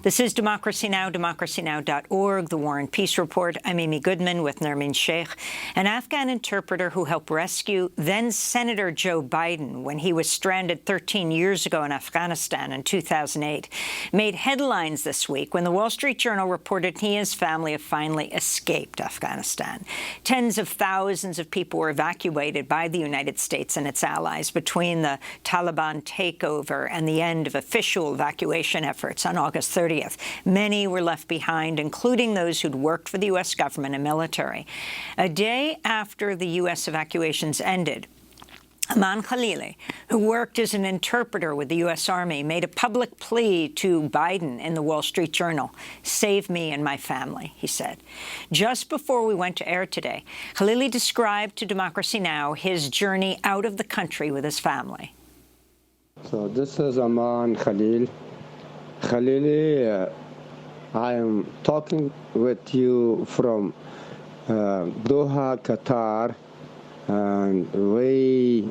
This is Democracy Now!, democracynow.org, The War and Peace Report. I'm Amy Goodman with Nermeen Sheikh, an Afghan interpreter who helped rescue then-Senator Joe Biden when he was stranded 13 years ago in Afghanistan in 2008. Made headlines this week when the Wall Street Journal reported he and his family have finally escaped Afghanistan. Tens of thousands of people were evacuated by the United States and its allies between the Taliban takeover and the end of official evacuation efforts on August 30th. Many were left behind, including those who'd worked for the U.S. government and military. A day after the U.S. evacuations ended, Aman Khalili, who worked as an interpreter with the U.S. Army, made a public plea to Biden in the Wall Street Journal. "Save me and my family," he said. Just before we went to air today, Khalili described to Democracy Now! His journey out of the country with his family. So this is Aman Khalili. Khalili, I am talking with you from Doha, Qatar, and we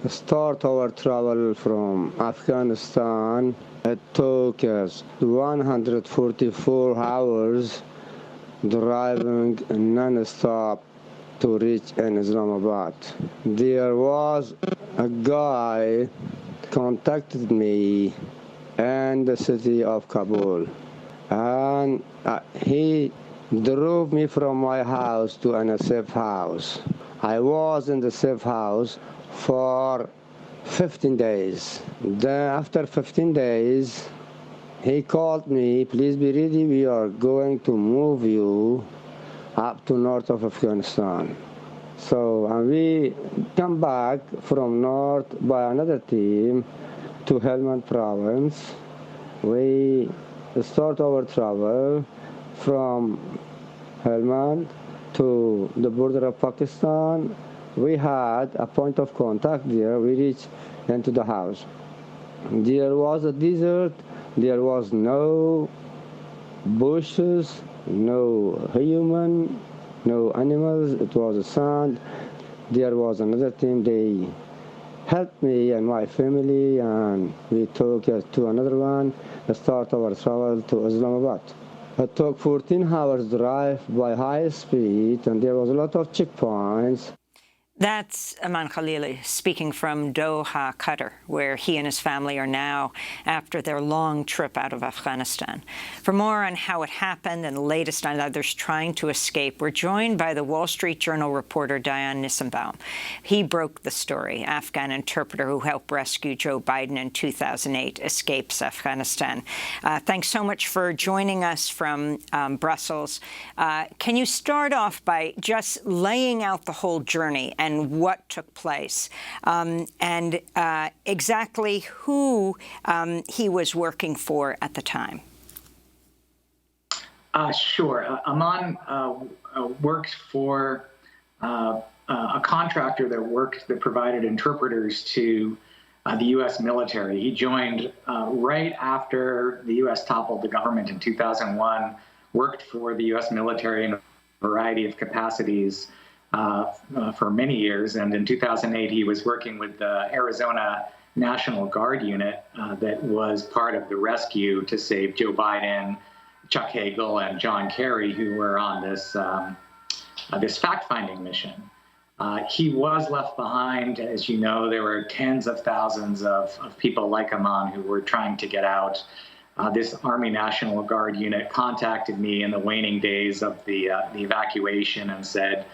start our travel from Afghanistan. It took us 144 hours driving non-stop to reach in Islamabad. There was a guy contacted me in the city of Kabul, and he drove me from my house to a safe house. I was in the safe house for 15 days. Then after 15 days, he called me, "Please be ready, we are going to move you up to north of Afghanistan." So we come back from north by another team to Helmand province. We start our travel from Helmand to the border of Pakistan. We had a point of contact there. We reached into the house. There was a desert. There was no bushes, no human, no animals. It was a sand. There was another team. They helped me and my family, and we took us to another one to start our travel to Islamabad. It took 14 hours drive by high speed, and there was a lot of checkpoints. That's Aman Khalili speaking from Doha, Qatar, where he and his family are now after their long trip out of Afghanistan. For more on how it happened and the latest on others trying to escape, we're joined by the Wall Street Journal reporter Dion Nissenbaum. He broke the story. Afghan interpreter who helped rescue Joe Biden in 2008 escapes Afghanistan. Thanks so much for joining us from Brussels. Can you start off by just laying out the whole journey and what took place, and exactly who he was working for at the time? Sure. Aman worked for a contractor that provided interpreters to the U.S. military. He joined right after the U.S. toppled the government in 2001, worked for the U.S. military in a variety of capacities for many years, and in 2008 he was working with the Arizona National Guard unit that was part of the rescue to save Joe Biden, Chuck Hagel, and John Kerry, who were on this this fact-finding mission. He was left behind. As you know, there were tens of thousands of people like Aman who were trying to get out. This Army National Guard unit contacted me in the waning days of the evacuation and said,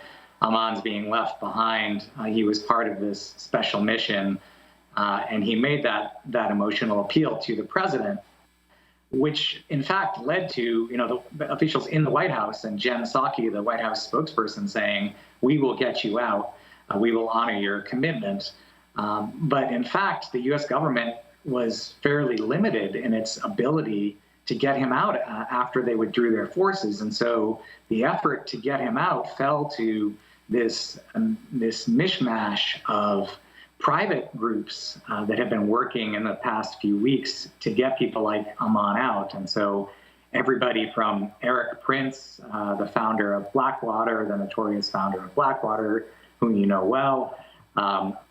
"Aman's being left behind." He was part of this special mission, and he made that emotional appeal to the president, which in fact led to the officials in the White House and Jen Psaki, the White House spokesperson, saying, "We will get you out. We will honor your commitment." But in fact, the U.S. government was fairly limited in its ability to get him out after they withdrew their forces, and so the effort to get him out fell to this mishmash of private groups that have been working in the past few weeks to get people like Aman out. And so everybody from Eric Prince, the founder of Blackwater, the notorious founder of Blackwater, whom you know well,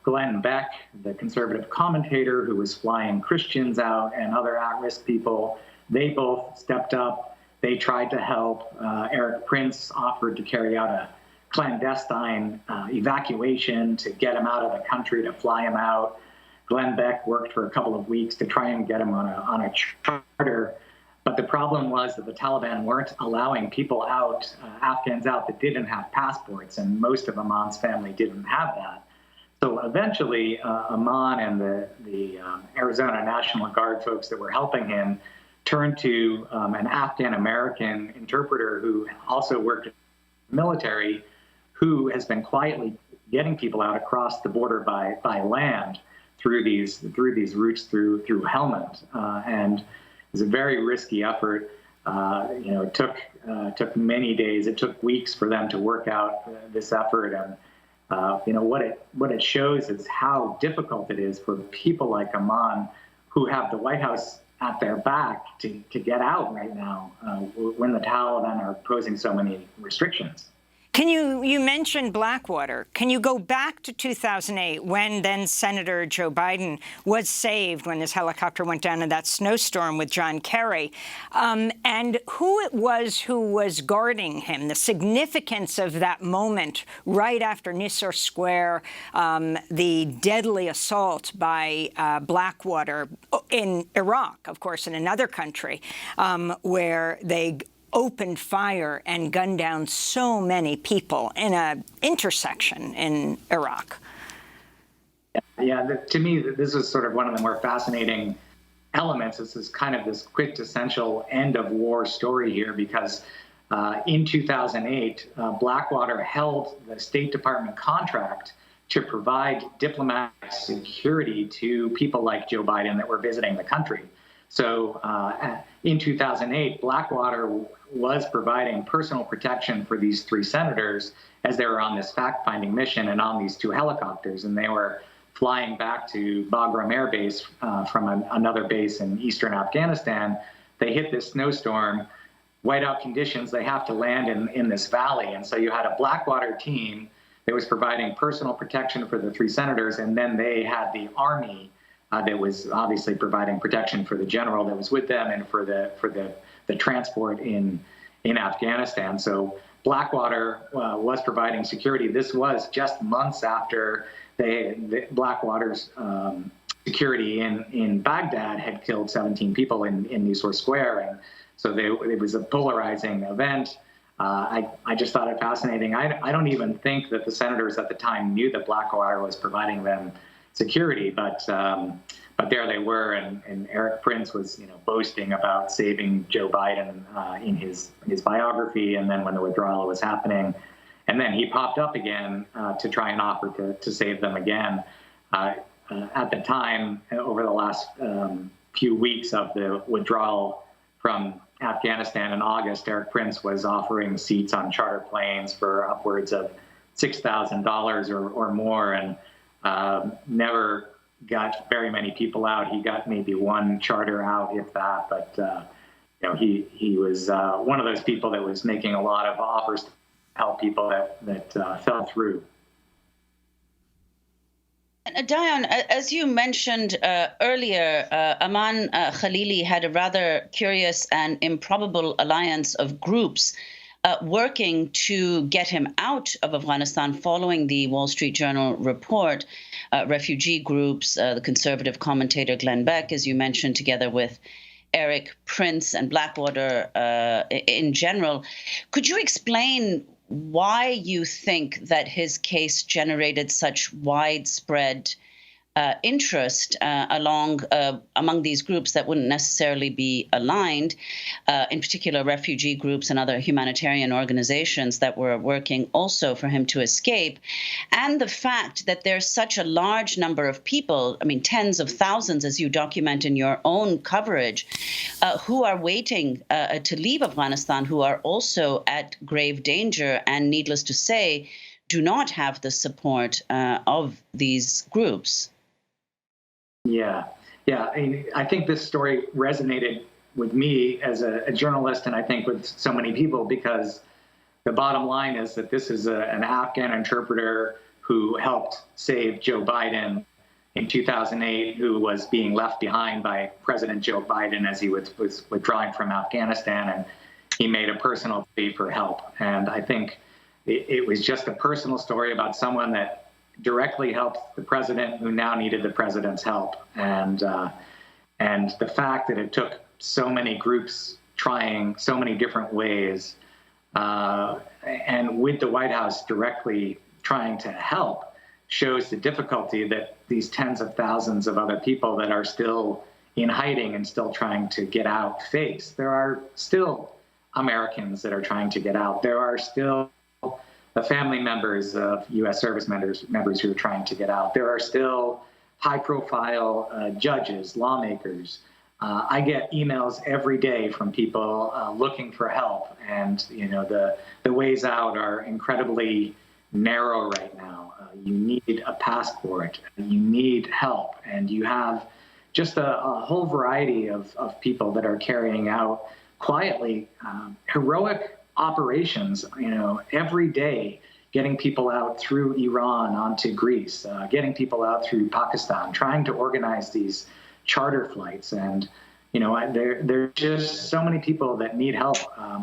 Glenn Beck, the conservative commentator who was flying Christians out and other at-risk people, They both stepped up. They tried to help. Eric Prince offered to carry out a clandestine evacuation to get him out of the country, to fly him out. Glenn Beck worked for a couple of weeks to try and get him on a charter. But the problem was that the Taliban weren't allowing people out, Afghans out that didn't have passports, and most of Aman's family didn't have that. So eventually, Aman and the Arizona National Guard folks that were helping him turned to an Afghan-American interpreter who also worked in the military, who has been quietly getting people out across the border by land through these routes through Helmand, and it was a very risky effort. It took many days. It took weeks for them to work out this effort, and what it shows is how difficult it is for people like Aman, who have the White House at their back, to get out right now when the Taliban are posing so many restrictions. You mentioned Blackwater. Can you go back to 2008 when then Senator Joe Biden was saved when his helicopter went down in that snowstorm with John Kerry, and who it was who was guarding him, the significance of that moment right after Nisour Square, the deadly assault by Blackwater in Iraq, of course, in another country, where they opened fire and gunned down so many people in an intersection in Iraq. Yeah, to me, this is sort of one of the more fascinating elements. This is kind of this quintessential end of war story here, because in 2008, Blackwater held the State Department contract to provide diplomatic security to people like Joe Biden that were visiting the country. So in 2008, Blackwater was providing personal protection for these three senators as they were on this fact-finding mission and on these two helicopters. And they were flying back to Bagram Air Base from another base in eastern Afghanistan. They hit this snowstorm, whiteout conditions. They have to land in this valley. And so you had a Blackwater team that was providing personal protection for the three senators. And then they had the Army that was obviously providing protection for the general that was with them and for the transport in Afghanistan. So Blackwater was providing security. This was just months after the Blackwater's security in Baghdad had killed 17 people in Nisour Square, and so it was a polarizing event. I just thought it fascinating. I don't even think that the senators at the time knew that Blackwater was providing them security, but there they were, and Eric Prince was, boasting about saving Joe Biden in his biography, and then when the withdrawal was happening, and then he popped up again to try and offer to save them again. At the time, over the last few weeks of the withdrawal from Afghanistan in August, Eric Prince was offering seats on charter planes for upwards of $6,000 or more, and never got very many people out. He got maybe one charter out, if that. But he was one of those people that was making a lot of offers to help people that fell through. Dion, as you mentioned earlier, Aman Khalili had a rather curious and improbable alliance of groups working to get him out of Afghanistan following the Wall Street Journal report. Refugee groups, the conservative commentator Glenn Beck, as you mentioned, together with Eric Prince and Blackwater in general. Could you explain why you think that his case generated such widespread interest among these groups that wouldn't necessarily be aligned, in particular refugee groups and other humanitarian organizations that were working also for him to escape, and the fact that there's such a large number of people, tens of thousands, as you document in your own coverage, who are waiting to leave Afghanistan, who are also at grave danger and, needless to say, do not have the support of these groups. Yeah. I think this story resonated with me as a journalist, and I think with so many people, because the bottom line is that this is an Afghan interpreter who helped save Joe Biden. in 2008 who was being left behind by President Joe Biden as he was withdrawing from Afghanistan, and he made a personal plea for help. And I think it was just a personal story about someone that directly helped the president who now needed the president's help. And the fact that it took so many groups trying so many different ways, and with the White House directly trying to help, shows the difficulty that these tens of thousands of other people that are still in hiding and still trying to get out face. There are still Americans that are trying to get out. There are still the family members of U.S. service members who are trying to get out. There are still high-profile judges, lawmakers. I get emails every day from people looking for help, and the ways out are incredibly narrow right now. You need a passport, you need help, and you have just a whole variety of people that are carrying out quietly heroic operations, every day, getting people out through Iran onto Greece, getting people out through Pakistan, trying to organize these charter flights. And, there are just so many people that need help,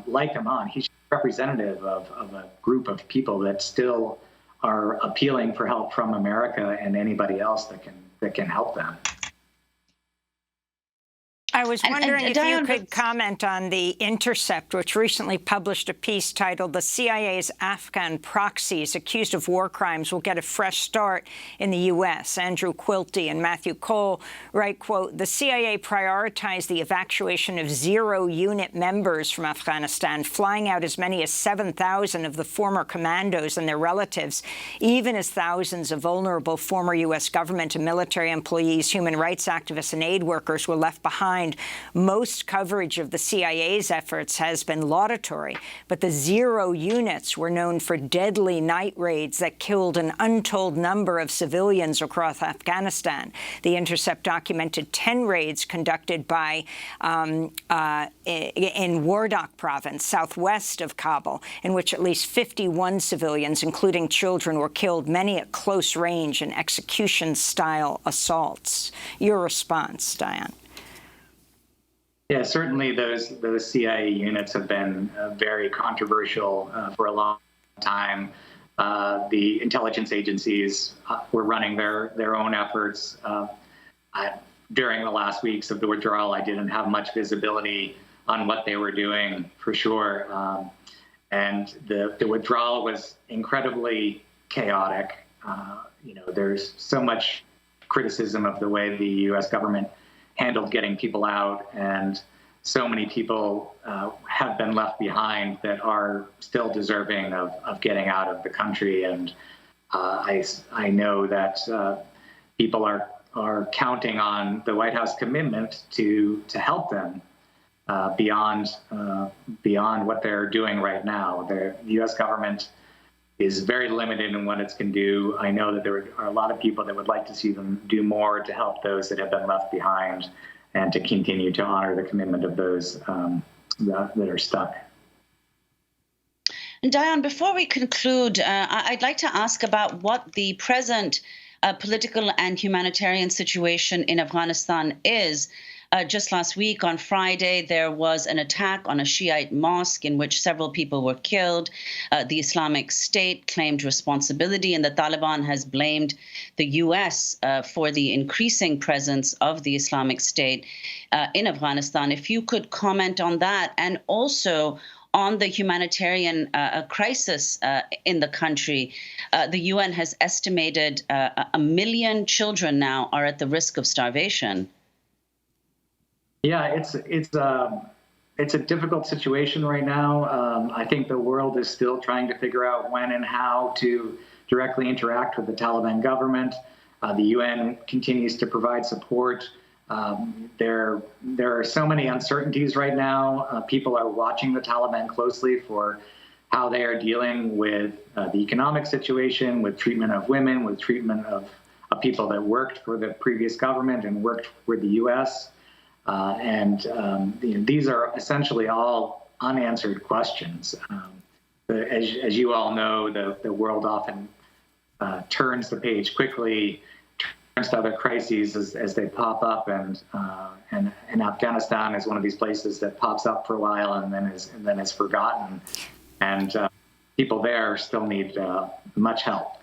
like Aman. He's representative of a group of people that still are appealing for help from America and anybody else that can help them. I was wondering if you could comment on The Intercept, which recently published a piece titled "The CIA's Afghan Proxies Accused of War Crimes Will Get a Fresh Start in the U.S." Andrew Quilty and Matthew Cole write, quote, "The CIA prioritized the evacuation of 0-unit members from Afghanistan, flying out as many as 7,000 of the former commandos and their relatives, even as thousands of vulnerable former U.S. government and military employees, human rights activists, and aid workers were left behind. Most coverage of the CIA's efforts has been laudatory, but the 0 units were known for deadly night raids that killed an untold number of civilians across Afghanistan. The Intercept documented 10 raids conducted by in Wardak province, southwest of Kabul, in which at least 51 civilians, including children, were killed, many at close range in execution-style assaults." Your response, Dion? Yeah, certainly those CIA units have been very controversial for a long time. The intelligence agencies were running their own efforts. During the last weeks of the withdrawal, I didn't have much visibility on what they were doing, for sure. And the withdrawal was incredibly chaotic. There's so much criticism of the way the U.S. government handled getting people out, and so many people have been left behind that are still deserving of getting out of the country. And I know that people are counting on the White House commitment to help them beyond what they're doing right now. The U.S. government is very limited in what it can do. I know that there are a lot of people that would like to see them do more to help those that have been left behind, and to continue to honor the commitment of those that are stuck. And Dion, before we conclude, I'd like to ask about what the present political and humanitarian situation in Afghanistan is. Just last week, on Friday, there was an attack on a Shiite mosque in which several people were killed. The Islamic State claimed responsibility, and the Taliban has blamed the U.S. For the increasing presence of the Islamic State in Afghanistan. If you could comment on that, and also on the humanitarian crisis in the country. The UN has estimated 1 million children now are at the risk of starvation. Yeah, it's a difficult situation right now. I think the world is still trying to figure out when and how to directly interact with the Taliban government. The UN continues to provide support. There are so many uncertainties right now. People are watching the Taliban closely for how they are dealing with the economic situation, with treatment of women, with treatment of people that worked for the previous government and worked for the U.S. These are essentially all unanswered questions. As you all know, the world often turns the page quickly, to other crises as they pop up, and Afghanistan is one of these places that pops up for a while and then is forgotten, and people there still need much help.